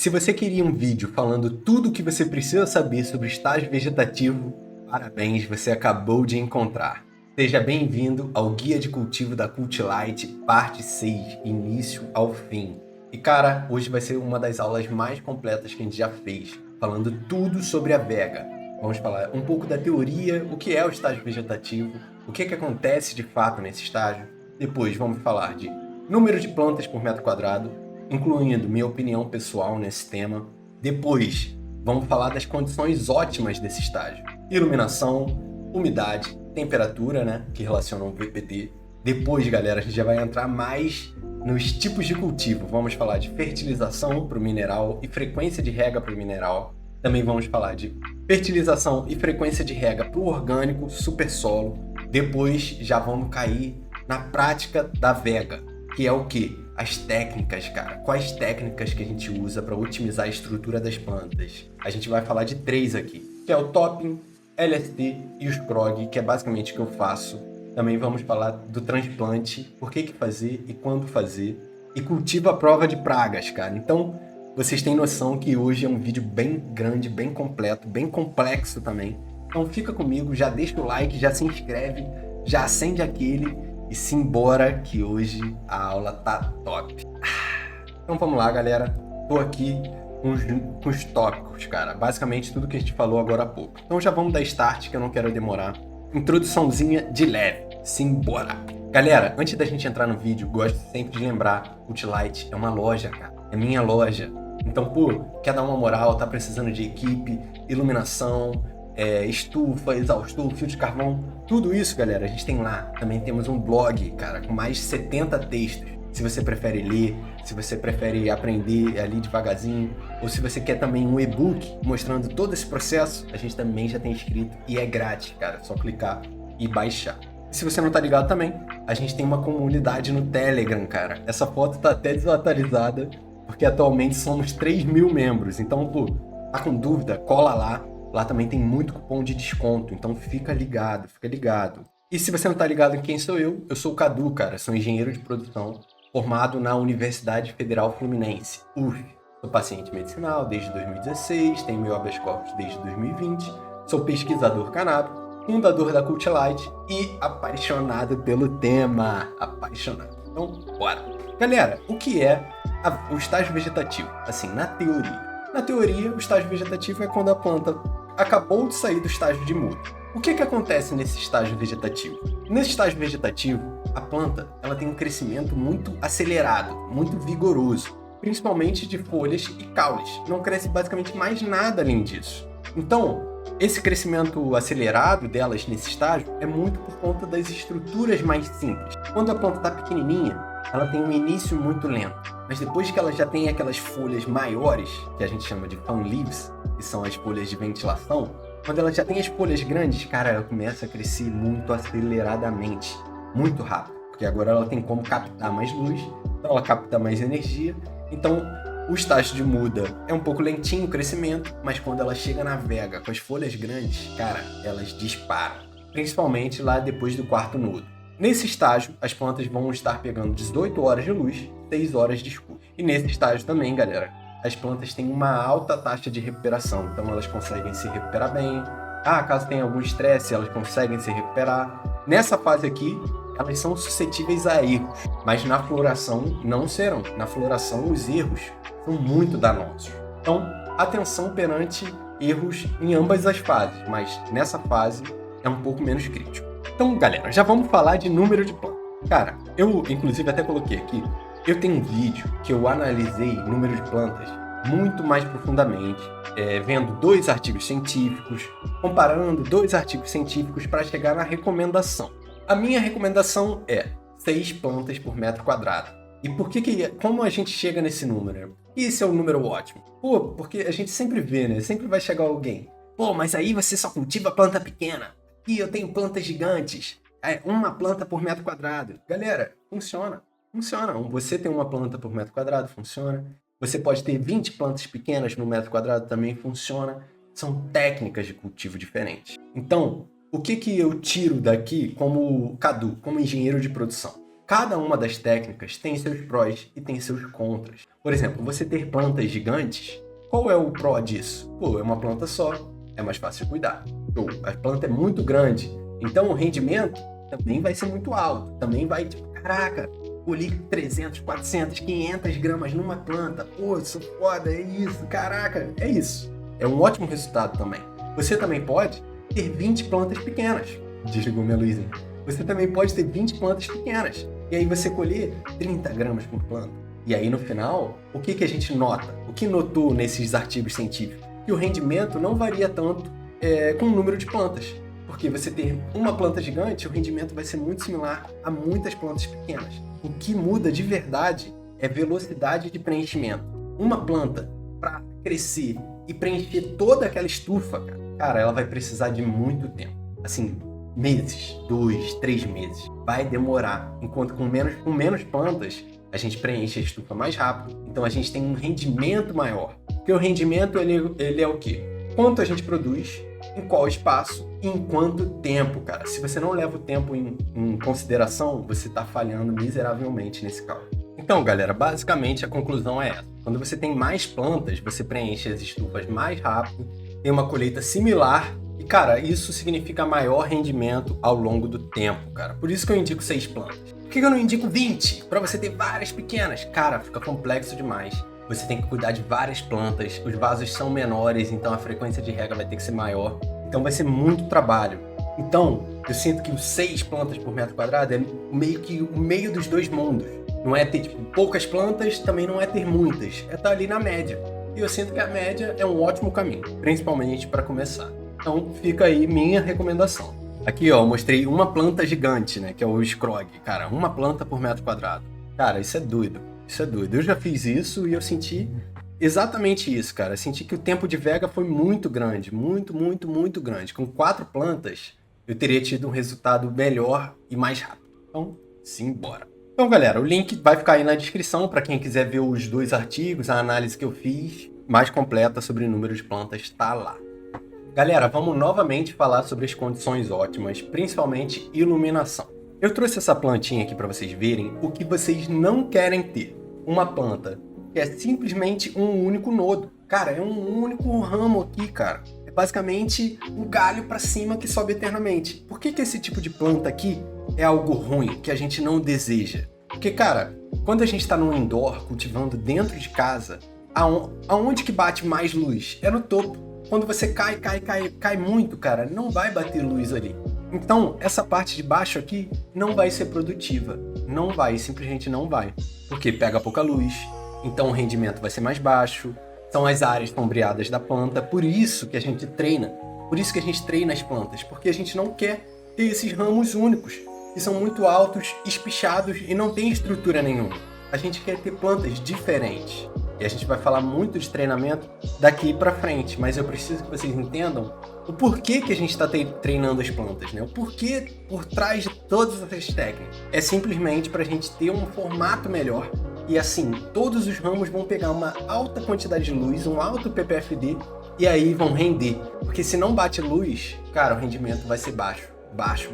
Se você queria um vídeo falando tudo o que você precisa saber sobre estágio vegetativo, parabéns, você acabou de encontrar. Seja bem-vindo ao Guia de Cultivo da Cultilite, parte 6, início ao fim. E cara, hoje vai ser uma das aulas mais completas que a gente já fez, falando tudo sobre a vega. Vamos falar um pouco da teoria, o que é o estágio vegetativo, o que acontece de fato nesse estágio. Depois vamos falar de número de plantas por metro quadrado, incluindo minha opinião pessoal nesse tema. Depois, vamos falar das condições ótimas desse estágio. Iluminação, umidade, temperatura, né, que relacionam o VPT. Depois, galera, a gente já vai entrar mais nos tipos de cultivo. Vamos falar de fertilização para o mineral e frequência de rega para o mineral. Também vamos falar de fertilização e frequência de rega para o orgânico, super solo. Depois, já vamos cair na prática da vega, que é o quê? As técnicas, cara. Quais técnicas que a gente usa para otimizar a estrutura das plantas? A gente vai falar de 3 aqui, que é o topping, LST e o Scrog, que é basicamente o que eu faço. Também vamos falar do transplante, por que fazer e quando fazer. E cultivo à prova de pragas, cara. Então, vocês têm noção que hoje é um vídeo bem grande, bem completo, bem complexo também. Então fica comigo, já deixa o like, já se inscreve, já acende aquele e simbora que hoje a aula tá top. Então vamos lá, galera. Tô aqui com os tópicos, cara. Basicamente tudo que a gente falou agora há pouco. Então já vamos dar start, que eu não quero demorar. Introduçãozinha de leve. Simbora! Galera, antes da gente entrar no vídeo, gosto sempre de lembrar, Cultilite é uma loja, cara. É minha loja. Então, pô, quer dar uma moral, tá precisando de equipe, iluminação, estufa, exaustor, fio de carvão, tudo isso, galera, a gente tem lá. Também temos um blog, cara, com mais de 70 textos. Se você prefere ler, se você prefere aprender ali devagarzinho, ou se você quer também um e-book mostrando todo esse processo, a gente também já tem escrito e é grátis, cara, é só clicar e baixar. E se você não tá ligado também, a gente tem uma comunidade no Telegram, cara. Essa foto tá até desatualizada, porque atualmente somos 3.000 membros. Então, pô, tá com dúvida? Cola lá. Lá também tem muito cupom de desconto, então fica ligado, fica ligado. E se você não tá ligado em quem sou eu sou o Cadu, cara, sou engenheiro de produção, formado na Universidade Federal Fluminense, UF. Sou paciente medicinal desde 2016, tenho meu habeas corpus desde 2020, sou pesquisador canábico, fundador da Cultilite e apaixonado pelo tema. Apaixonado. Então, bora! Galera, o que é o estágio vegetativo? Assim, na teoria. Na teoria, o estágio vegetativo é quando a planta acabou de sair do estágio de muda. O que acontece nesse estágio vegetativo? Nesse estágio vegetativo, a planta ela tem um crescimento muito acelerado, muito vigoroso, principalmente de folhas e caules. Não cresce basicamente mais nada além disso. Então, esse crescimento acelerado delas nesse estágio é muito por conta das estruturas mais simples. Quando a planta está pequenininha, ela tem um início muito lento. Mas depois que ela já tem aquelas folhas maiores, que a gente chama de fan leaves, que são as folhas de ventilação, quando ela já tem as folhas grandes, cara, ela começa a crescer muito aceleradamente, muito rápido. Porque agora ela tem como captar mais luz, então ela capta mais energia. Então, o estágio de muda é um pouco lentinho o crescimento, mas quando ela chega na vega com as folhas grandes, cara, elas disparam. Principalmente lá depois do 4º nudo. Nesse estágio, as plantas vão estar pegando 18 horas de luz, 6 horas de escuro. E nesse estágio também, galera, as plantas têm uma alta taxa de recuperação, então elas conseguem se recuperar bem. Caso tenha algum estresse, elas conseguem se recuperar. Nessa fase aqui, elas são suscetíveis a erros, mas na floração não serão. Na floração, os erros são muito danosos. Então, atenção perante erros em ambas as fases, mas nessa fase é um pouco menos crítico. Então, galera, já vamos falar de número de plantas. Cara, eu inclusive até coloquei aqui, eu tenho um vídeo que eu analisei número de plantas muito mais profundamente, vendo 2 artigos científicos, comparando 2 artigos científicos para chegar na recomendação. A minha recomendação é 6 plantas por metro quadrado. E como a gente chega nesse número? Esse é o número ótimo. Pô, porque a gente sempre vê, né? Sempre vai chegar alguém. Pô, mas aí você só cultiva planta pequena. E eu tenho plantas gigantes. Uma planta por metro quadrado. Galera, funciona. Funciona. Você tem uma planta por metro quadrado, funciona. Você pode ter 20 plantas pequenas no metro quadrado, também funciona. São técnicas de cultivo diferentes. Então, o que eu tiro daqui como Cadu, como engenheiro de produção? cada uma das técnicas tem seus prós e tem seus contras. Por exemplo, você ter plantas gigantes, qual é o pró disso? Pô, é uma planta só, é mais fácil de cuidar. Pô, a planta é muito grande, então o rendimento também vai ser muito alto. Também vai, tipo, caraca, colhi 300, 400, 500 gramas numa planta. Pô, isso é foda, é isso, caraca, é isso. É um ótimo resultado também. Você também pode ter 20 plantas pequenas. Desligou minha luzinha. Você também pode ter 20 plantas pequenas. E aí você colher 30 gramas por planta. E aí no final, o que a gente nota? O que notou nesses artigos científicos? Que o rendimento não varia tanto com o número de plantas. Porque você ter uma planta gigante, o rendimento vai ser muito similar a muitas plantas pequenas. O que muda de verdade é velocidade de preenchimento. Uma planta, para crescer e preencher toda aquela estufa, cara, ela vai precisar de muito tempo. Assim, meses, 2, 3 meses. Vai demorar. Enquanto com menos plantas, a gente preenche a estufa mais rápido. Então a gente tem um rendimento maior. Porque o rendimento, ele é o quê? Quanto a gente produz, em qual espaço e em quanto tempo, cara. Se você não leva o tempo em consideração, você está falhando miseravelmente nesse cálculo. Então, galera, basicamente a conclusão é essa. Quando você tem mais plantas, você preenche as estufas mais rápido, tem uma colheita similar e, cara, isso significa maior rendimento ao longo do tempo, cara. Por isso que eu indico 6 plantas. Por que eu não indico 20? Para você ter várias pequenas? Cara, fica complexo demais. Você tem que cuidar de várias plantas, os vasos são menores, então a frequência de rega vai ter que ser maior. Então vai ser muito trabalho. Então, eu sinto que os 6 plantas por metro quadrado é meio que o meio dos dois mundos. Não é ter tipo, poucas plantas, também não é ter muitas. É estar ali na média. E eu sinto que a média é um ótimo caminho, principalmente para começar. Então fica aí minha recomendação. Aqui ó, eu mostrei uma planta gigante, né, que é o Scrog. Cara, uma planta por metro quadrado. Cara, isso é doido. Isso é doido. Eu já fiz isso e eu senti exatamente isso, cara. Eu senti que o tempo de vega foi muito grande. Muito, muito, muito grande. Com 4 plantas, eu teria tido um resultado melhor e mais rápido. Então, simbora. Então, galera, o link vai ficar aí na descrição para quem quiser ver os 2 artigos, a análise que eu fiz, mais completa sobre o número de plantas, está lá. Galera, vamos novamente falar sobre as condições ótimas, principalmente iluminação. Eu trouxe essa plantinha aqui para vocês verem o que vocês não querem ter. Uma planta que é simplesmente um único nodo. Cara, é um único ramo aqui, cara. É basicamente um galho para cima que sobe eternamente. Por que esse tipo de planta aqui é algo ruim, que a gente não deseja? Porque, cara, quando a gente está num indoor, cultivando dentro de casa, aonde que bate mais luz? É no topo. Quando você cai muito, cara, não vai bater luz ali. Então, essa parte de baixo aqui não vai ser produtiva. Não vai, simplesmente não vai. Porque pega pouca luz, então o rendimento vai ser mais baixo. São as áreas sombreadas da planta. Por isso que a gente treina. Por isso que a gente treina as plantas. Porque a gente não quer ter esses ramos únicos, que são muito altos, espichados e não tem estrutura nenhuma. A gente quer ter plantas diferentes. E a gente vai falar muito de treinamento daqui pra frente, mas eu preciso que vocês entendam o porquê que a gente está treinando as plantas, né? O porquê por trás de todas essas técnicas. É simplesmente para a gente ter um formato melhor e assim, todos os ramos vão pegar uma alta quantidade de luz, um alto ppfd e aí vão render. Porque se não bate luz, cara, o rendimento vai ser baixo. Baixo.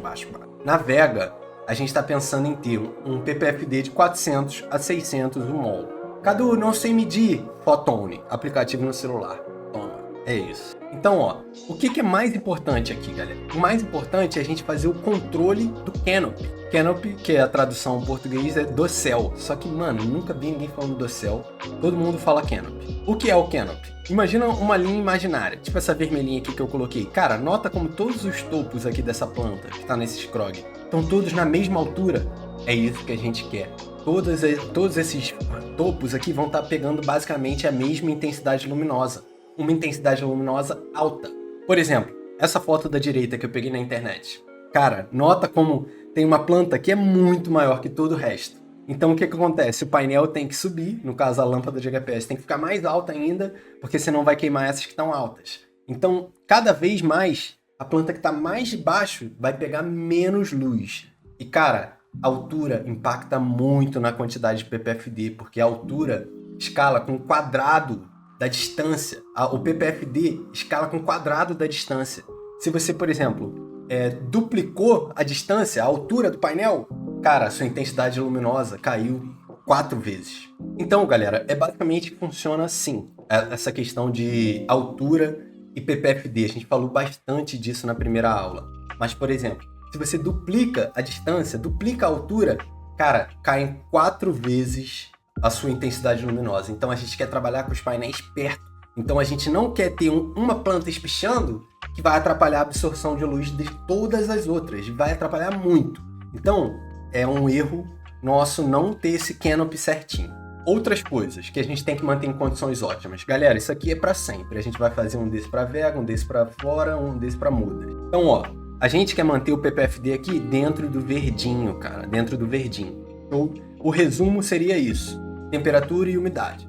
Na Vega, a gente está pensando em ter um ppfd de 400 a 600 mol. Cadu, não sei medir. Photone, aplicativo no celular. Toma, é isso. Então, ó, o que é mais importante aqui, galera? O mais importante é a gente fazer o controle do canopy. Canopy, que é a tradução em português, é do céu. Só que, mano, nunca vi ninguém falando do céu. Todo mundo fala canopy. O que é o canopy? Imagina uma linha imaginária, tipo essa vermelhinha aqui que eu coloquei. Cara, nota como todos os topos aqui dessa planta, que tá nesse scrog, estão todos na mesma altura. É isso que a gente quer. Todos esses topos aqui vão estar pegando basicamente a mesma intensidade luminosa. Uma intensidade luminosa alta. Por exemplo, essa foto da direita que eu peguei na internet. Cara, nota como tem uma planta que é muito maior que todo o resto. Então o que acontece? O painel tem que subir, no caso a lâmpada de HPS tem que ficar mais alta ainda, porque senão vai queimar essas que estão altas. Então, cada vez mais, a planta que está mais de baixo vai pegar menos luz. E cara, a altura impacta muito na quantidade de ppfd, porque a altura escala com o quadrado da distância. O ppfd escala com o quadrado da distância. Se você, por exemplo, duplicou a distância, a altura do painel, cara, sua intensidade luminosa caiu 4 vezes. Então, galera, basicamente funciona assim, essa questão de altura e PPFD. A gente falou bastante disso na primeira aula. Mas, por exemplo, se você duplica a distância, duplica a altura, cara, caem 4 vezes a sua intensidade luminosa. Então, a gente quer trabalhar com os painéis perto. Então, a gente não quer ter uma planta espichando que vai atrapalhar a absorção de luz de todas as outras. Vai atrapalhar muito. Então, é um erro nosso não ter esse canopy certinho. Outras coisas que a gente tem que manter em condições ótimas. Galera, isso aqui é para sempre. A gente vai fazer um desse para Vega, um desse para Flora, um desse para Muda. Então, ó, a gente quer manter o PPFD aqui dentro do verdinho, cara. Dentro do verdinho. Então, o resumo seria isso. Temperatura e umidade.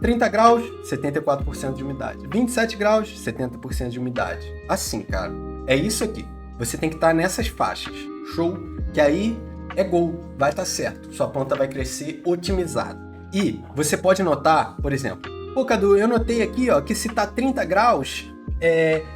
30 graus, 74% de umidade. 27 graus, 70% de umidade. Assim, cara. É isso aqui. Você tem que estar nessas faixas. Show? Que aí é gol. Vai estar certo. Sua planta vai crescer otimizada. E você pode notar, por exemplo, pô, Cadu, eu notei aqui, ó, que se tá 30 graus,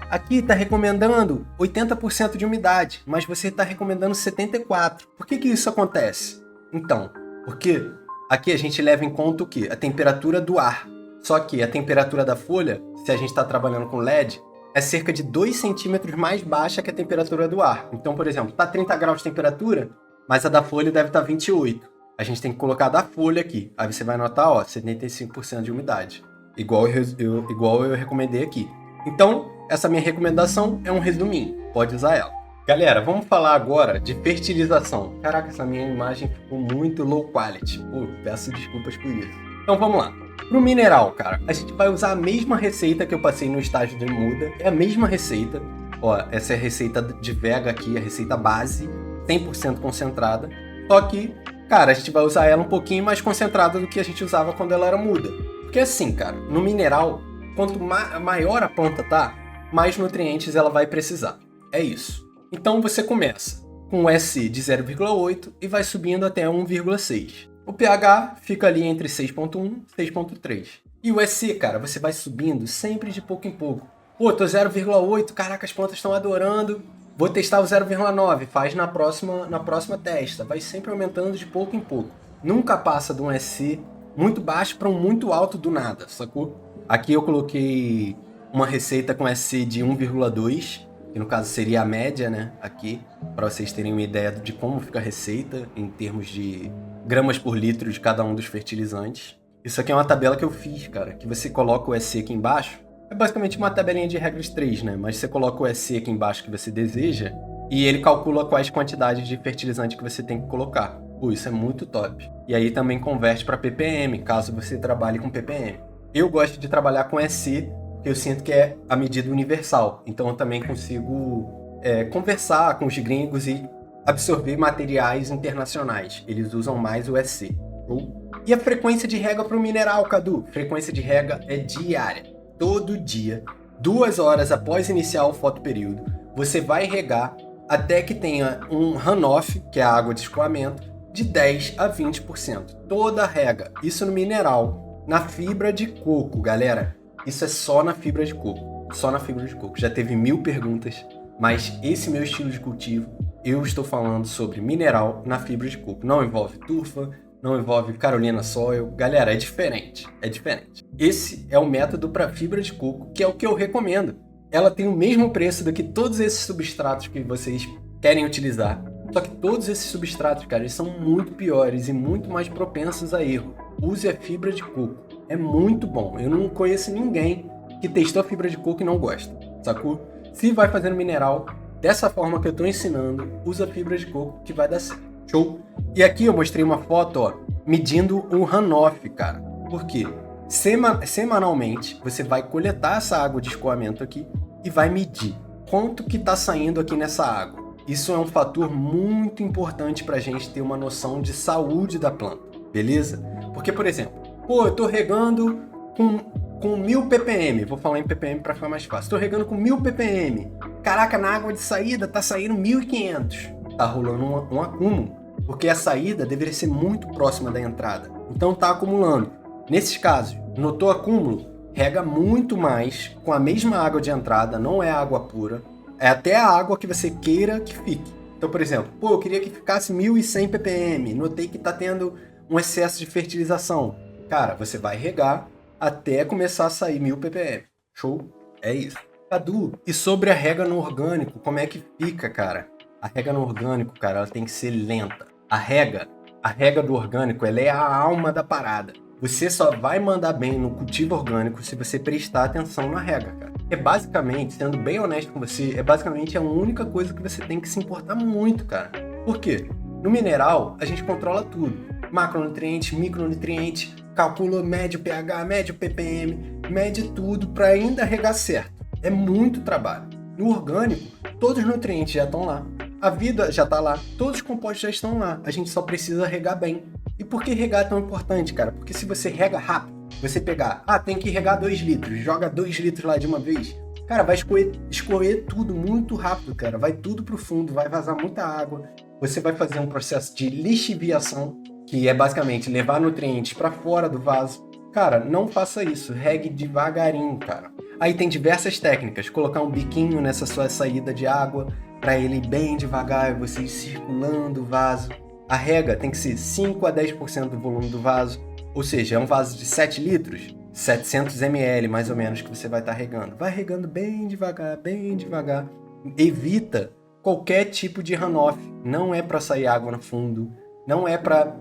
aqui tá recomendando 80% de umidade, mas você tá recomendando 74%. Por que isso acontece? Então, porque aqui a gente leva em conta o quê? A temperatura do ar. Só que a temperatura da folha, se a gente está trabalhando com LED, é cerca de 2 centímetros mais baixa que a temperatura do ar. Então, por exemplo, tá 30 graus de temperatura, mas a da folha deve estar 28. A gente tem que colocar a da folha aqui. Aí você vai notar, ó, 75% de umidade. Igual eu recomendei aqui. Então, essa minha recomendação é um resuminho. Pode usar ela. Galera, vamos falar agora de fertilização. Caraca, essa minha imagem ficou muito low quality. Pô, peço desculpas por isso. Então vamos lá. Pro mineral, cara, a gente vai usar a mesma receita que eu passei no estágio de muda. É a mesma receita. Ó, essa é a receita de Vega aqui, a receita base, 100% concentrada. Só que, cara, a gente vai usar ela um pouquinho mais concentrada do que a gente usava quando ela era muda. Porque assim, cara, no mineral, quanto maior a planta tá, mais nutrientes ela vai precisar. É isso. Então você começa com um SC de 0,8 e vai subindo até 1,6. O pH fica ali entre 6,1 e 6,3. E o SC, cara, você vai subindo sempre de pouco em pouco. Pô, tô 0,8, caraca, as plantas estão adorando. Vou testar o 0,9, faz na próxima testa. Vai sempre aumentando de pouco em pouco. Nunca passa de um SC muito baixo para um muito alto do nada, sacou? Aqui eu coloquei uma receita com SC de 1,2, que no caso seria a média, né, aqui, para vocês terem uma ideia de como fica a receita em termos de gramas por litro de cada um dos fertilizantes. Isso aqui é uma tabela que eu fiz, cara, que você coloca o SC aqui embaixo. É basicamente uma tabelinha de regras 3, né? Mas você coloca o SC aqui embaixo que você deseja e ele calcula quais quantidades de fertilizante que você tem que colocar. Pô, isso é muito top. E aí também converte para ppm, caso você trabalhe com ppm. Eu gosto de trabalhar com SC, porque eu sinto que é a medida universal. Então eu também consigo conversar com os gringos e absorver materiais internacionais. Eles usam mais o SC. E a frequência de rega para o mineral, Cadu? Frequência de rega é diária. Todo dia, 2 horas após iniciar o fotoperíodo, você vai regar até que tenha um runoff, que é a água de escoamento, de 10 a 20%. Toda a rega. Isso no mineral. Na fibra de coco, galera. Isso é só na fibra de coco. Só na fibra de coco. Já teve 1000 perguntas, mas esse meu estilo de cultivo, eu estou falando sobre mineral na fibra de coco. Não envolve turfa, não envolve Carolina Soil. Galera, é diferente. É diferente. Esse é o método para fibra de coco, que é o que eu recomendo. Ela tem o mesmo preço do que todos esses substratos que vocês querem utilizar. Só que todos esses substratos, cara, eles são muito piores e muito mais propensos a erro. Use a fibra de coco. É muito bom. Eu não conheço ninguém que testou a fibra de coco e não gosta, sacou? Se vai fazendo mineral, dessa forma que eu estou ensinando, usa a fibra de coco que vai dar certo. Show? E aqui eu mostrei uma foto, ó, medindo o runoff, cara. Por quê? Semanalmente, você vai coletar essa água de escoamento aqui e vai medir quanto que está saindo aqui nessa água. Isso é um fator muito importante para a gente ter uma noção de saúde da planta, beleza? Porque, por exemplo, pô, eu tô regando com 1000 ppm, vou falar em ppm para ficar mais fácil. Tô regando com 1000 ppm. Caraca, na água de saída tá saindo 1500. Tá rolando um acúmulo, porque a saída deveria ser muito próxima da entrada. Então tá acumulando. Nesses casos, notou acúmulo? Rega muito mais com a mesma água de entrada, não é água pura. É até a água que você queira que fique. Então, por exemplo, eu queria que ficasse 1.100 ppm, notei que está tendo um excesso de fertilização. Cara, você vai regar até começar a sair 1.000 ppm. Show? É isso. Cadu, e sobre a rega no orgânico, como é que fica, cara? A rega no orgânico, cara, ela tem que ser lenta. A rega do orgânico, ela é a alma da parada. Você só vai mandar bem no cultivo orgânico se você prestar atenção na rega, cara. É basicamente, sendo bem honesto com você, é basicamente a única coisa que você tem que se importar muito, cara. Por quê? No mineral, a gente controla tudo. Macronutrientes, micronutrientes, calcula, mede o pH, mede o ppm, mede tudo para ainda regar certo. É muito trabalho. No orgânico, todos os nutrientes já estão lá. A vida já está lá, todos os compostos já estão lá. A gente só precisa regar bem. E por que regar é tão importante, cara? Porque se você rega rápido, você pegar, tem que regar 2 litros, joga 2 litros lá de uma vez, cara, vai escorrer tudo muito rápido, cara. Vai tudo pro fundo, vai vazar muita água. Você vai fazer um processo de lixiviação, que é basicamente levar nutrientes para fora do vaso. Cara, não faça isso, regue devagarinho, cara. Aí tem diversas técnicas, colocar um biquinho nessa sua saída de água, para ele ir bem devagar, você ir circulando o vaso. A rega tem que ser 5 a 10% do volume do vaso, ou seja, é um vaso de 7 litros, 700 ml mais ou menos que você vai estar regando. Vai regando bem devagar, bem devagar. Evita qualquer tipo de runoff, não é para sair água no fundo, não é para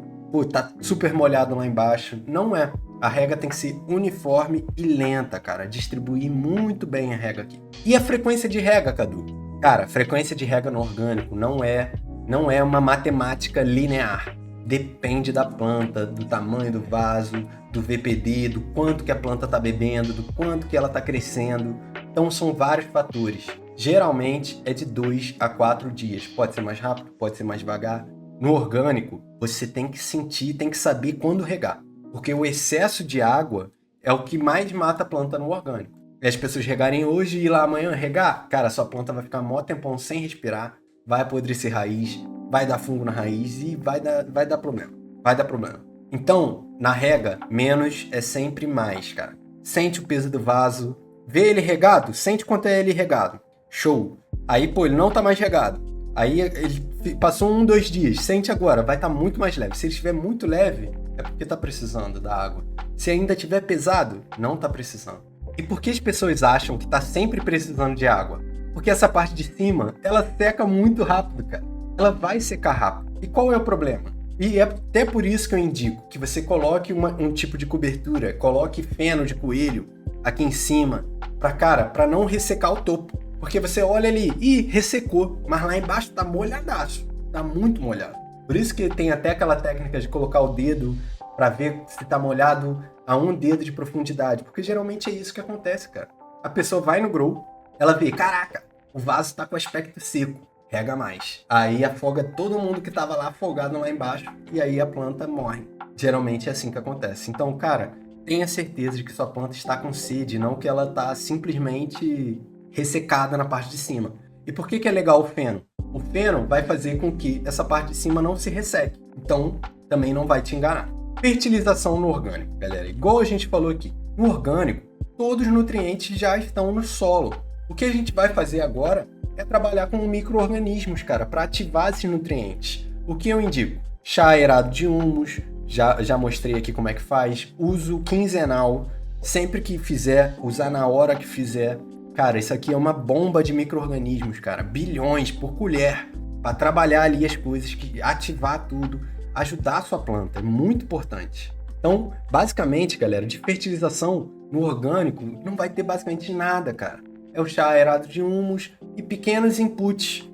tá super molhado lá embaixo, não é. A rega tem que ser uniforme e lenta, cara, distribuir muito bem a rega aqui. E a frequência de rega, Cadu? Cara, frequência de rega no orgânico não é uma matemática linear. Depende da planta, do tamanho do vaso, do VPD, do quanto que a planta está bebendo, do quanto que ela está crescendo. Então são vários fatores. Geralmente é de 2 a 4 dias. Pode ser mais rápido, pode ser mais devagar. No orgânico, você tem que sentir, tem que saber quando regar. Porque o excesso de água é o que mais mata a planta no orgânico. E as pessoas regarem hoje e ir lá amanhã regar, cara, sua planta vai ficar mó tempão sem respirar, vai apodrecer raiz, vai dar fungo na raiz e vai dar problema. Vai dar problema. Então, na rega, menos é sempre mais, cara. Sente o peso do vaso, vê ele regado, sente quanto é ele regado. Show. Aí, ele não tá mais regado. Aí, ele passou 1, 2 dias, sente agora, vai estar muito mais leve. Se ele estiver muito leve, é porque tá precisando da água. Se ainda estiver pesado, não tá precisando. E por que as pessoas acham que tá sempre precisando de água? Porque essa parte de cima, ela seca muito rápido, cara. Ela vai secar rápido. E qual é o problema? E é até por isso que eu indico que você coloque um tipo de cobertura, coloque feno de coelho aqui em cima, para não ressecar o topo. Porque você olha ali, ressecou, mas lá embaixo tá molhadaço, tá muito molhado. Por isso que tem até aquela técnica de colocar o dedo para ver se tá molhado a 1 dedo de profundidade, porque geralmente é isso que acontece, cara. A pessoa vai no grow, ela vê, caraca, o vaso tá com aspecto seco, rega mais. Aí afoga todo mundo que tava lá afogado lá embaixo e aí a planta morre. Geralmente é assim que acontece. Então, cara, tenha certeza de que sua planta está com sede, não que ela tá simplesmente ressecada na parte de cima. E por que é legal o feno? O feno vai fazer com que essa parte de cima não se resseque. Então, também não vai te enganar. Fertilização no orgânico, galera. Igual a gente falou aqui. No orgânico, todos os nutrientes já estão no solo. O que a gente vai fazer agora é trabalhar com micro-organismos, cara, para ativar esses nutrientes. O que eu indico? Chá aerado de humus, já mostrei aqui como é que faz. Uso quinzenal, sempre que fizer, usar na hora que fizer. Cara, isso aqui é uma bomba de micro-organismos, cara. Bilhões por colher para trabalhar ali as coisas, ativar tudo, ajudar a sua planta. É muito importante. Então, basicamente, galera, de fertilização no orgânico não vai ter basicamente nada, cara. É o chá aerado de humus e pequenos inputs.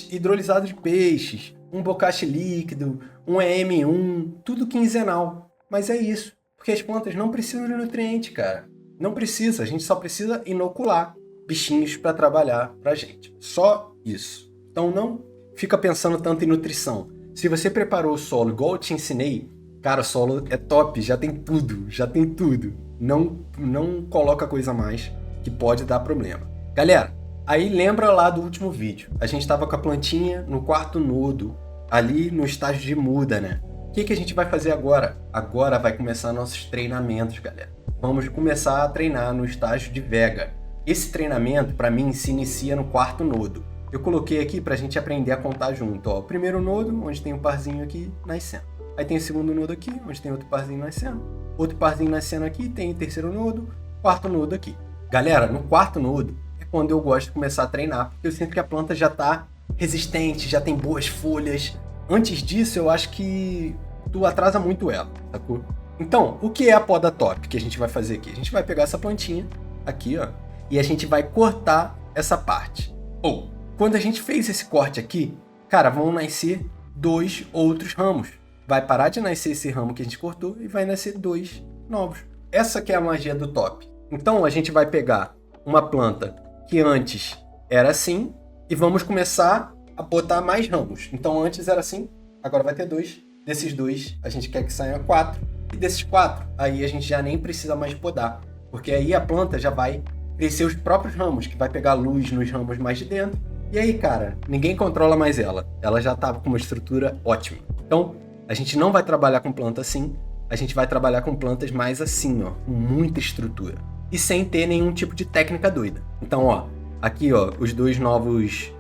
Hidrolisado de peixes, um bocache líquido, um EM1, tudo quinzenal. Mas é isso, porque as plantas não precisam de nutriente, cara. Não precisa, a gente só precisa inocular bichinhos para trabalhar pra gente. Só isso. Então não fica pensando tanto em nutrição. Se você preparou o solo igual eu te ensinei, cara, o solo é top, já tem tudo. Não coloca coisa a mais que pode dar problema. Galera, aí lembra lá do último vídeo. A gente estava com a plantinha no 4º nodo, ali no estágio de muda, né? O que a gente vai fazer agora? Agora vai começar nossos treinamentos, galera. Vamos começar a treinar no estágio de vega. Esse treinamento, para mim, se inicia no 4º nodo. eu coloquei aqui pra gente aprender a contar junto. Ó, o primeiro nodo, onde tem um parzinho aqui, nascendo. Aí tem o segundo nodo aqui, onde tem outro parzinho nascendo. Outro parzinho nascendo aqui, tem o terceiro nodo, quarto nodo aqui. Galera, no quarto nodo é quando eu gosto de começar a treinar, porque eu sinto que a planta já tá resistente, já tem boas folhas. Antes disso, eu acho que tu atrasa muito ela, sacou? Então, o que é a poda top que a gente vai fazer aqui? A gente vai pegar essa plantinha aqui, ó, e a gente vai cortar essa parte. Ou, quando a gente fez esse corte aqui, cara, vão nascer 2 outros ramos. Vai parar de nascer esse ramo que a gente cortou e vai nascer 2 novos. Essa que é a magia do top. Então, a gente vai pegar uma planta que antes era assim e vamos começar a botar mais ramos. Então, antes era assim, agora vai ter 2. Desses 2, a gente quer que saiam 4. E desses 4, aí a gente já nem precisa mais podar. Porque aí a planta já vai crescer os próprios ramos, que vai pegar luz nos ramos mais de dentro. E aí, cara, ninguém controla mais ela. Ela já tá com uma estrutura ótima. Então, a gente não vai trabalhar com planta assim. A gente vai trabalhar com plantas mais assim, ó, com muita estrutura. E sem ter nenhum tipo de técnica doida. Então, ó, aqui, ó, os dois novos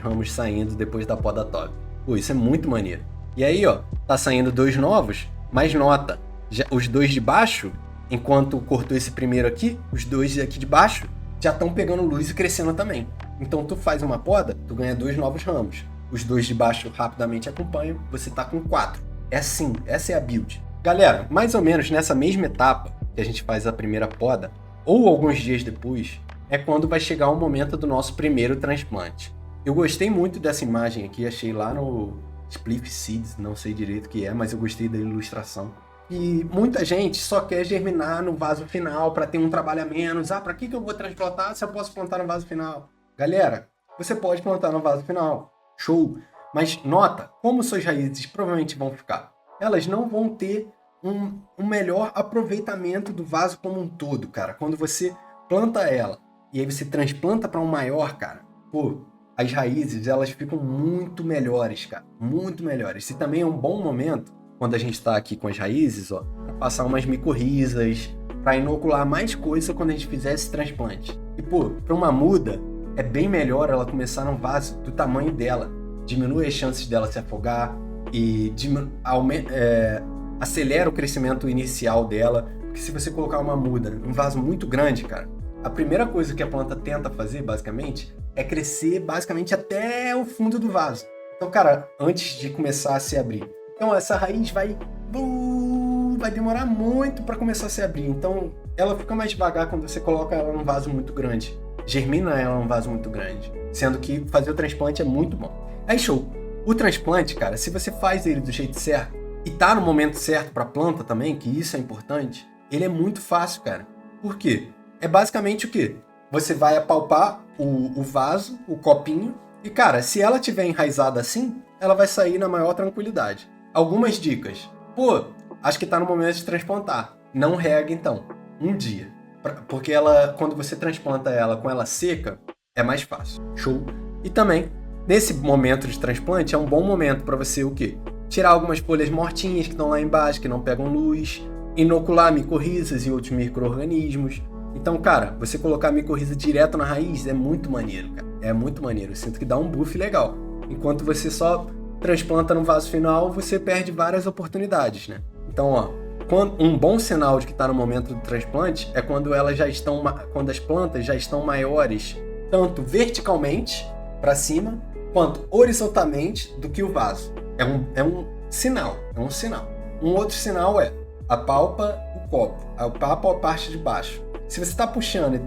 ramos saindo depois da poda top. Pô, isso é muito maneiro. E aí, ó, tá saindo 2 novos, mas nota, os 2 de baixo, enquanto cortou esse primeiro aqui, os 2 aqui de baixo já estão pegando luz e crescendo também. Então tu faz uma poda, tu ganha 2 novos ramos. Os 2 de baixo rapidamente acompanham, você tá com 4. É assim, essa é a build. Galera, mais ou menos nessa mesma etapa que a gente faz a primeira poda, ou alguns dias depois, é quando vai chegar o momento do nosso primeiro transplante. Eu gostei muito dessa imagem aqui, achei lá no Spliff Seeds, não sei direito o que é, mas eu gostei da ilustração. E muita gente só quer germinar no vaso final para ter um trabalho a menos. Ah, para que eu vou transplantar se eu posso plantar no vaso final? Galera, você pode plantar no vaso final. Show! Mas nota, como suas raízes provavelmente vão ficar? Elas não vão ter um melhor aproveitamento do vaso como um todo, cara. Quando você planta ela e aí você transplanta para um maior, cara, pô, as raízes, elas ficam muito melhores, cara. Muito melhores. E também é um bom momento, quando a gente está aqui com as raízes, ó, para passar umas micorrizas, para inocular mais coisa quando a gente fizer esse transplante. E, pô, para uma muda, é bem melhor ela começar num vaso do tamanho dela. Diminui as chances dela se afogar e acelera o crescimento inicial dela. Porque se você colocar uma muda num vaso muito grande, cara, a primeira coisa que a planta tenta fazer, basicamente, é crescer basicamente até o fundo do vaso. Então, cara, antes de começar a se abrir. Então, essa raiz vai demorar muito para começar a se abrir. Então, ela fica mais devagar quando você coloca ela num vaso muito grande. Germina ela num vaso muito grande. Sendo que fazer o transplante é muito bom. Aí, show. O transplante, cara, se você faz ele do jeito certo e tá no momento certo para a planta também, que isso é importante, ele é muito fácil, cara. Por quê? É basicamente o quê? Você vai apalpar o vaso, o copinho, e, cara, se ela tiver enraizada assim, ela vai sair na maior tranquilidade. Algumas dicas. Pô, acho que tá no momento de transplantar. Não rega, então. Um dia. Porque ela, quando você transplanta ela com ela seca, é mais fácil. Show? E também, nesse momento de transplante, é um bom momento para você o quê? Tirar algumas folhas mortinhas que estão lá embaixo, que não pegam luz, inocular micorrizas e outros micro-organismos. Então, cara, você colocar a micorriza direto na raiz é muito maneiro, cara. É muito maneiro. Eu sinto que dá um buff legal. Enquanto você só transplanta no vaso final, você perde várias oportunidades, né? Então, ó, um bom sinal de que está no momento do transplante é quando quando as plantas já estão maiores, tanto verticalmente para cima, quanto horizontalmente do que o vaso. É um sinal. Um outro sinal é apalpa o copo, apalpa a parte de baixo. Se você está puxando e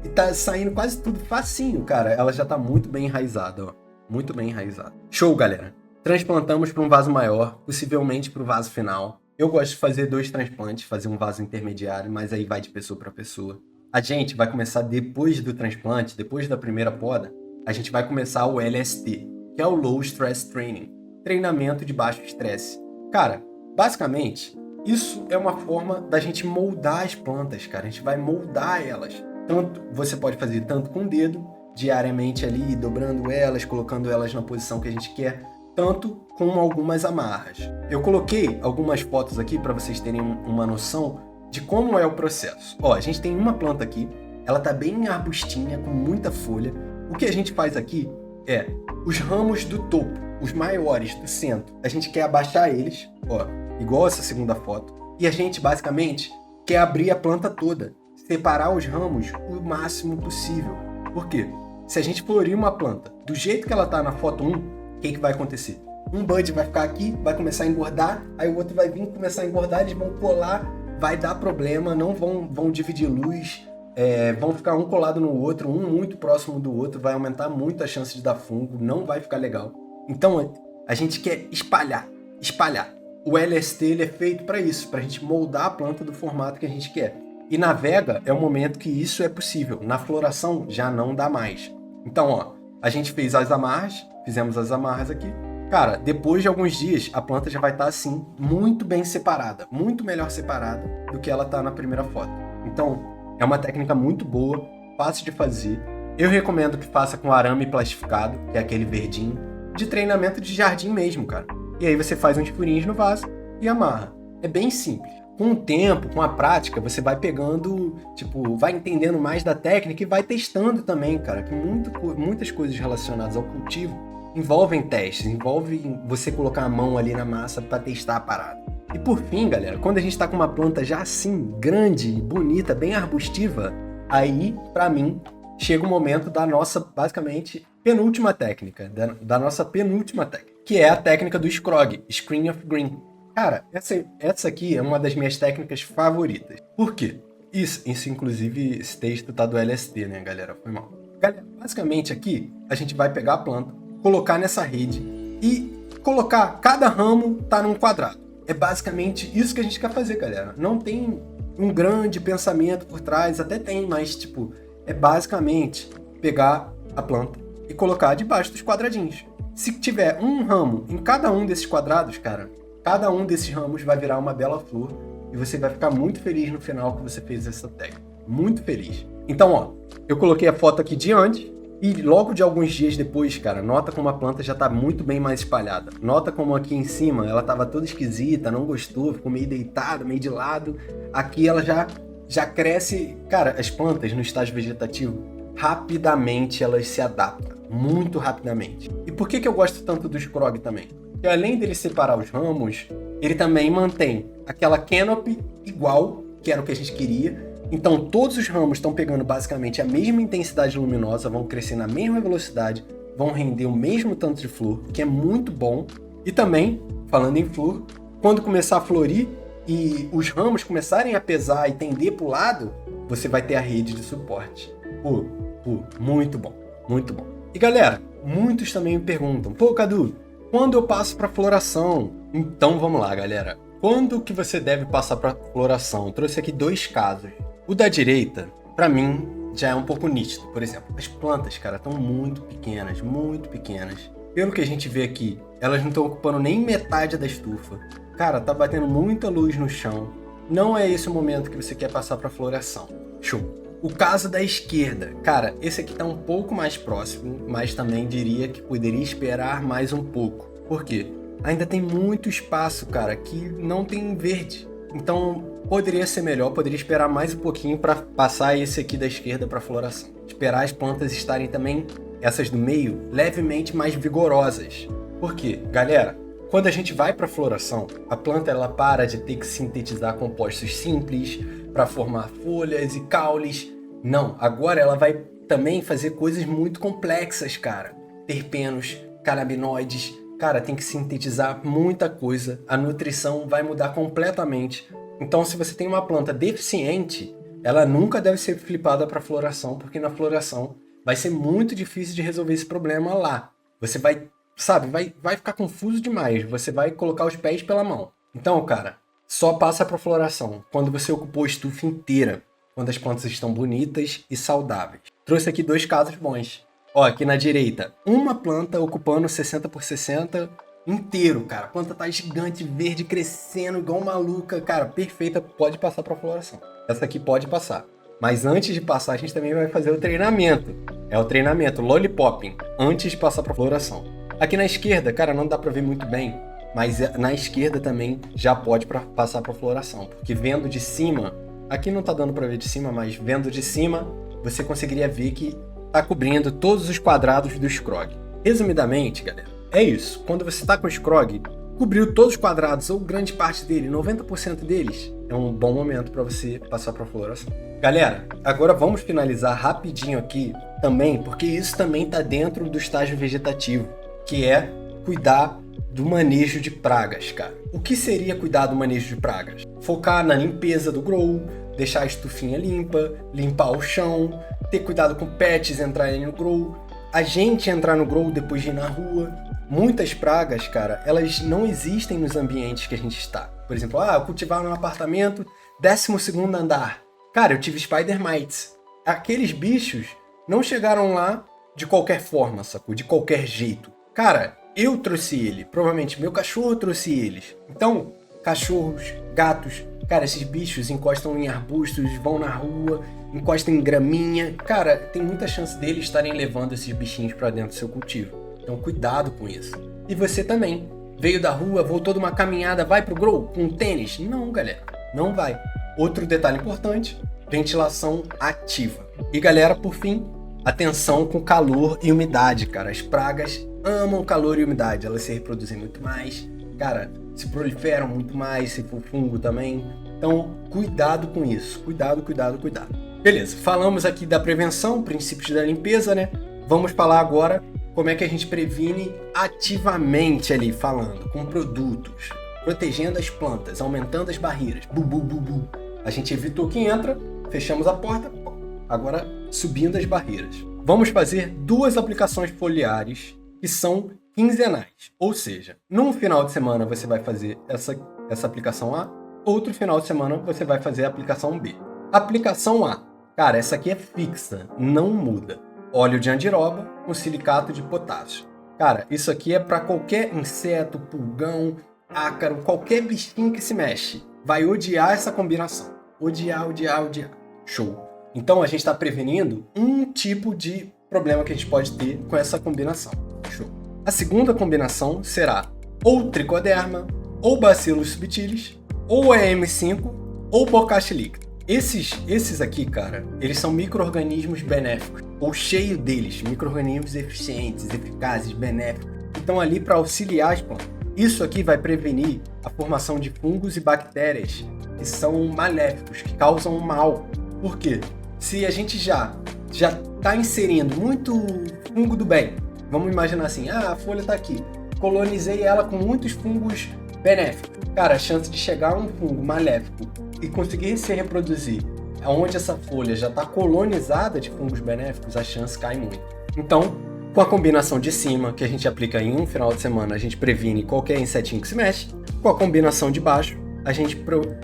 tá saindo quase tudo facinho, cara, ela já tá muito bem enraizada, ó. Muito bem enraizada. Show, galera. Transplantamos para um vaso maior, possivelmente para o vaso final. Eu gosto de fazer 2 transplantes, fazer um vaso intermediário, mas aí vai de pessoa para pessoa. A gente vai começar depois do transplante, depois da primeira poda, a gente vai começar o LST, que é o Low Stress Training, treinamento de baixo estresse. Cara, basicamente, isso é uma forma da gente moldar as plantas, cara. A gente vai moldar elas. Você pode fazer tanto com o dedo, diariamente ali, dobrando elas, colocando elas na posição que a gente quer, tanto com algumas amarras. Eu coloquei algumas fotos aqui para vocês terem uma noção de como é o processo. Ó, a gente tem uma planta aqui, ela tá bem arbustinha, com muita folha, O que a gente faz aqui é os ramos do topo, os maiores do centro, a gente quer abaixar eles, ó, igual essa segunda foto, e a gente basicamente quer abrir a planta toda, separar os ramos o máximo possível. Por quê? Se a gente florir uma planta do jeito que ela tá na foto 1, o que vai acontecer? Um bud vai ficar aqui, vai começar a engordar, aí o outro vai vir começar a engordar, eles vão colar, vai dar problema, não vão dividir luz, vão ficar um colado no outro, um muito próximo do outro, vai aumentar muito a chance de dar fungo, não vai ficar legal. Então a gente quer espalhar. O LST ele é feito para isso, para a gente moldar a planta do formato que a gente quer. E na vega é o momento que isso é possível, na floração já não dá mais. Então, ó, a gente fez as amarras, fizemos as amarras aqui. Cara, depois de alguns dias, a planta já vai estar assim, muito bem separada, muito melhor separada do que ela está na primeira foto. Então, é uma técnica muito boa, fácil de fazer. Eu recomendo que faça com arame plastificado, que é aquele verdinho, de treinamento de jardim mesmo, cara. E aí você faz uns furinhos no vaso e amarra. É bem simples. Com o tempo, com a prática, você vai pegando, vai entendendo mais da técnica e vai testando também, cara, que muitas coisas relacionadas ao cultivo envolvem testes, envolvem você colocar a mão ali na massa para testar a parada. E por fim, galera, quando a gente tá com uma planta já assim, grande, bonita, bem arbustiva, aí, para mim, chega o momento da nossa, basicamente, penúltima técnica, que é a técnica do Scrog, Screen of Green. Cara, essa aqui é uma das minhas técnicas favoritas. Por quê? Isso inclusive, esse texto tá do LST, né, galera? Foi mal. Galera, basicamente aqui, a gente vai pegar a planta, colocar nessa rede e colocar, cada ramo tá num quadrado. É basicamente isso que a gente quer fazer, galera. Não tem um grande pensamento por trás, até tem, mas, é basicamente pegar a planta e colocar debaixo dos quadradinhos. Se tiver um ramo em cada um desses quadrados, cara, cada um desses ramos vai virar uma bela flor e você vai ficar muito feliz no final que você fez essa técnica. Muito feliz. Então, ó, eu coloquei a foto aqui de antes e logo de alguns dias depois, cara, nota como a planta já tá muito bem mais espalhada. Nota como aqui em cima ela tava toda esquisita, não gostou, ficou meio deitada, meio de lado. Aqui ela já cresce. Cara, as plantas no estágio vegetativo, rapidamente elas se adaptam. Muito rapidamente. E por que eu gosto tanto do Scrog também? Porque além dele separar os ramos, ele também mantém aquela canopy igual, que era o que a gente queria. Então todos os ramos estão pegando basicamente a mesma intensidade luminosa, vão crescer na mesma velocidade, vão render o mesmo tanto de flor, que é muito bom. E também, falando em flor, quando começar a florir e os ramos começarem a pesar e tender para o lado, você vai ter a rede de suporte. Muito bom, muito bom. E galera, muitos também me perguntam, Cadu, quando eu passo para floração? Então vamos lá, galera. Quando que você deve passar para floração? Eu trouxe aqui 2 casos. O da direita, para mim, já é um pouco nítido. Por exemplo, as plantas, cara, estão muito pequenas, muito pequenas. Pelo que a gente vê aqui, elas não estão ocupando nem metade da estufa. Cara, tá batendo muita luz no chão. Não é esse o momento que você quer passar para floração. Show! O caso da esquerda, cara, esse aqui tá um pouco mais próximo, mas também diria que poderia esperar mais um pouco. Por quê? Ainda tem muito espaço, cara, que não tem verde. Então, poderia ser melhor, poderia esperar mais um pouquinho para passar esse aqui da esquerda para floração. Esperar as plantas estarem também, essas do meio, levemente mais vigorosas. Por quê? Galera, quando a gente vai para floração, a planta ela para de ter que sintetizar compostos simples para formar folhas e caules. Não, agora ela vai também fazer coisas muito complexas, cara. Terpenos, canabinoides. Cara, tem que sintetizar muita coisa. A nutrição vai mudar completamente. Então, se você tem uma planta deficiente, ela nunca deve ser flipada para floração, porque na floração vai ser muito difícil de resolver esse problema lá. Você vai ficar confuso demais. Você vai colocar os pés pela mão. Então, cara, só passa para floração quando você ocupou a estufa inteira, quando as plantas estão bonitas e saudáveis. Trouxe aqui 2 casos bons. Ó, aqui na direita, uma planta ocupando 60 por 60 inteiro, cara. A planta tá gigante, verde, crescendo igual maluca. Cara, perfeita, pode passar para floração. Essa aqui pode passar. Mas antes de passar, a gente também vai fazer o treinamento. É o treinamento lollipopping, antes de passar para floração. Aqui na esquerda, cara, não dá para ver muito bem, mas na esquerda também já pode passar para floração. Porque vendo de cima, aqui não tá dando para ver de cima, mas vendo de cima, você conseguiria ver que tá cobrindo todos os quadrados do scrog. Resumidamente, galera, é isso. Quando você tá com o scrog, cobriu todos os quadrados ou grande parte dele, 90% deles, é um bom momento para você passar para floração. Galera, agora vamos finalizar rapidinho aqui também, porque isso também tá dentro do estágio vegetativo, que é cuidar do manejo de pragas, cara. O que seria cuidar do manejo de pragas? Focar na limpeza do grow, deixar a estufinha limpa, limpar o chão, ter cuidado com pets entrarem no grow, a gente entrar no grow depois de ir na rua. Muitas pragas, cara, elas não existem nos ambientes que a gente está. Por exemplo, eu cultivar num apartamento, 12º andar. Cara, eu tive spider mites. Aqueles bichos não chegaram lá de qualquer forma, sacou? De qualquer jeito. Cara, eu trouxe ele. Provavelmente meu cachorro trouxe eles. Então, cachorros, gatos, cara, esses bichos encostam em arbustos, vão na rua, encostam em graminha. Cara, tem muita chance deles estarem levando esses bichinhos pra dentro do seu cultivo. Então, cuidado com isso. E você também. Veio da rua, voltou de uma caminhada, vai pro grow com um tênis? Não, galera. Não vai. Outro detalhe importante, ventilação ativa. E, galera, por fim, atenção com calor e umidade, cara. As pragas amam calor e umidade. Elas se reproduzem muito mais. Cara, se proliferam muito mais, se for fungo também. Então, cuidado com isso. Cuidado, cuidado, cuidado. Beleza, falamos aqui da prevenção, princípios da limpeza, né? Vamos falar agora como é que a gente previne ativamente ali, falando, com produtos, protegendo as plantas, aumentando as barreiras. A gente evitou que entra, fechamos a porta, agora subindo as barreiras. Vamos fazer 2 aplicações foliares que são quinzenais. Ou seja, num final de semana você vai fazer essa aplicação A, outro final de semana você vai fazer a aplicação B. Aplicação A, cara, essa aqui é fixa, não muda. Óleo de andiroba com silicato de potássio. Cara, isso aqui é para qualquer inseto, pulgão, ácaro, qualquer bichinho que se mexe. Vai odiar essa combinação. Odiar, odiar, odiar. Show. Então a gente está prevenindo um tipo de problema que a gente pode ter com essa combinação. Show. A segunda combinação será ou tricoderma, ou bacillus subtilis, ou EM5, ou bocashi líquido. Esses aqui, cara, eles são micro-organismos benéficos, ou cheio deles, micro-organismos eficientes, eficazes, benéficos, que estão ali para auxiliar as plantas. Isso aqui vai prevenir a formação de fungos e bactérias que são maléficos, que causam mal. Por quê? Se a gente já está inserindo muito fungo do bem, vamos imaginar assim, a folha está aqui, colonizei ela com muitos fungos benéficos. Cara, a chance de chegar um fungo maléfico e conseguir se reproduzir onde essa folha já está colonizada de fungos benéficos, a chance cai muito. Então, com a combinação de cima, que a gente aplica em um final de semana, a gente previne qualquer insetinho que se mexe. Com a combinação de baixo, a gente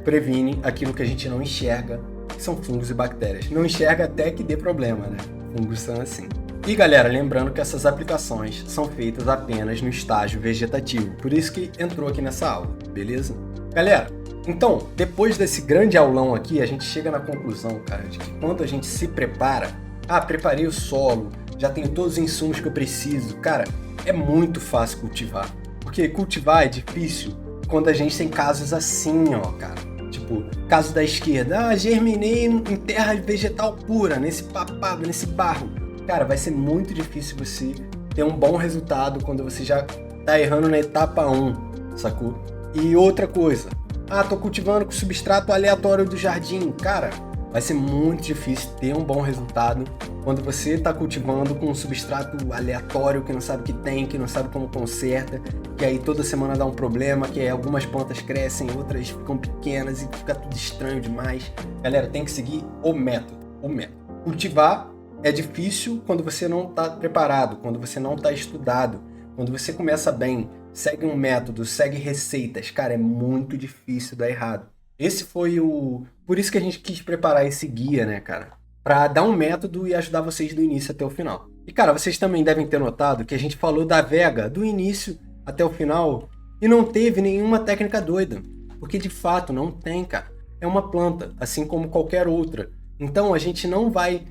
previne aquilo que a gente não enxerga, que são fungos e bactérias. Não enxerga até que dê problema, né? Fungos são assim. E galera, lembrando que essas aplicações são feitas apenas no estágio vegetativo, por isso que entrou aqui nessa aula, beleza? Galera, então, depois desse grande aulão aqui, a gente chega na conclusão, cara, de que quando a gente se prepara, preparei o solo, já tenho todos os insumos que eu preciso, cara, é muito fácil cultivar, porque cultivar é difícil quando a gente tem casos assim, ó, cara, tipo, caso da esquerda, germinei em terra vegetal pura, nesse papado, nesse barro. Cara, vai ser muito difícil você ter um bom resultado quando você já tá errando na etapa 1, sacou? E outra coisa, tô cultivando com substrato aleatório do jardim. Cara, vai ser muito difícil ter um bom resultado quando você tá cultivando com um substrato aleatório que não sabe o que tem, que não sabe como conserta, que aí toda semana dá um problema, que aí algumas plantas crescem, outras ficam pequenas e fica tudo estranho demais. Galera, tem que seguir o método. Cultivar é difícil quando você não está preparado, quando você não está estudado. Quando você começa bem, segue um método, segue receitas, cara, é muito difícil dar errado. Esse foi Por isso que a gente quis preparar esse guia, né, cara? Pra dar um método e ajudar vocês do início até o final. E, cara, vocês também devem ter notado que a gente falou da vega do início até o final e não teve nenhuma técnica doida. Porque, de fato, não tem, cara. É uma planta, assim como qualquer outra. Então, a gente não vai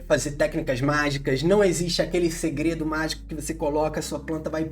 fazer técnicas mágicas, não existe aquele segredo mágico que você coloca, a sua planta vai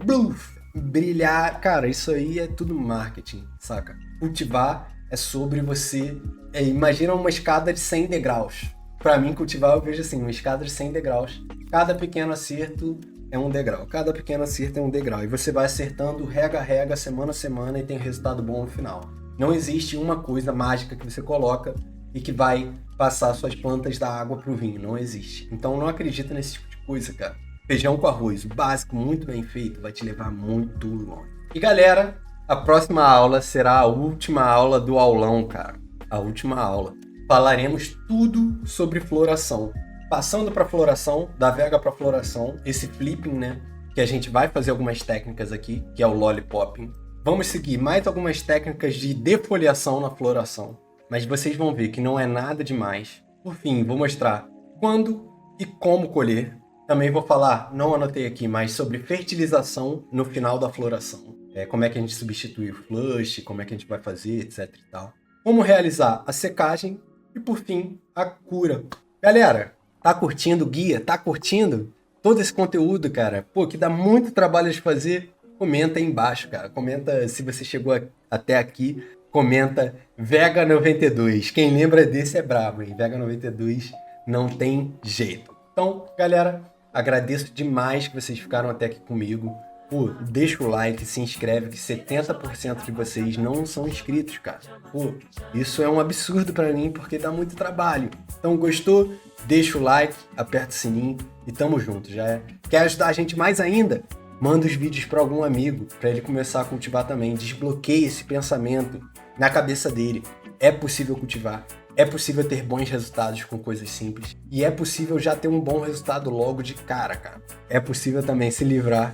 brilhar. Cara, isso aí é tudo marketing, saca? Cultivar é sobre você... imagina uma escada de 100 degraus. Pra mim, cultivar, eu vejo assim, uma escada de 100 degraus. Cada pequeno acerto é um degrau. Cada pequeno acerto é um degrau. E você vai acertando rega a rega, semana a semana e tem resultado bom no final. Não existe uma coisa mágica que você coloca e que vai passar suas plantas da água pro vinho. Não existe. Então não acredita nesse tipo de coisa, cara. Feijão com arroz, o básico, muito bem feito, vai te levar muito longe. E galera, a próxima aula será a última aula do aulão, cara. A última aula. Falaremos tudo sobre floração. Passando para floração, da vega para floração, esse flipping, né? Que a gente vai fazer algumas técnicas aqui, que é o lollipopping. Vamos seguir mais algumas técnicas de defoliação na floração. Mas vocês vão ver que não é nada demais. Por fim, vou mostrar quando e como colher. Também vou falar, não anotei aqui, mas sobre fertilização no final da floração. Como é que a gente substitui o flush, como é que a gente vai fazer, etc e tal. Como realizar a secagem e, por fim, a cura. Galera, tá curtindo o guia? Tá curtindo todo esse conteúdo, cara? Pô, que dá muito trabalho de fazer. Comenta aí embaixo, cara. Comenta se você chegou até aqui. Comenta Vega 92. Quem lembra desse é brabo, hein? Vega 92 não tem jeito. Então, galera, agradeço demais que vocês ficaram até aqui comigo. Pô, deixa o like, se inscreve, que 70% de vocês não são inscritos, cara. Pô, isso é um absurdo pra mim, porque dá muito trabalho. Então, gostou? Deixa o like, aperta o sininho e tamo junto, já é. Quer ajudar a gente mais ainda? Manda os vídeos para algum amigo, para ele começar a cultivar também. Desbloqueie esse pensamento na cabeça dele. É possível cultivar, é possível ter bons resultados com coisas simples e é possível já ter um bom resultado logo de cara, cara. É possível também se livrar.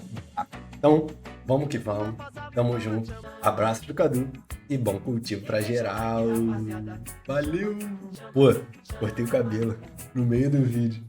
Então, vamos que vamos. Tamo junto. Abraço do Cadu e bom cultivo pra geral. Valeu! Pô, cortei o cabelo no meio do vídeo.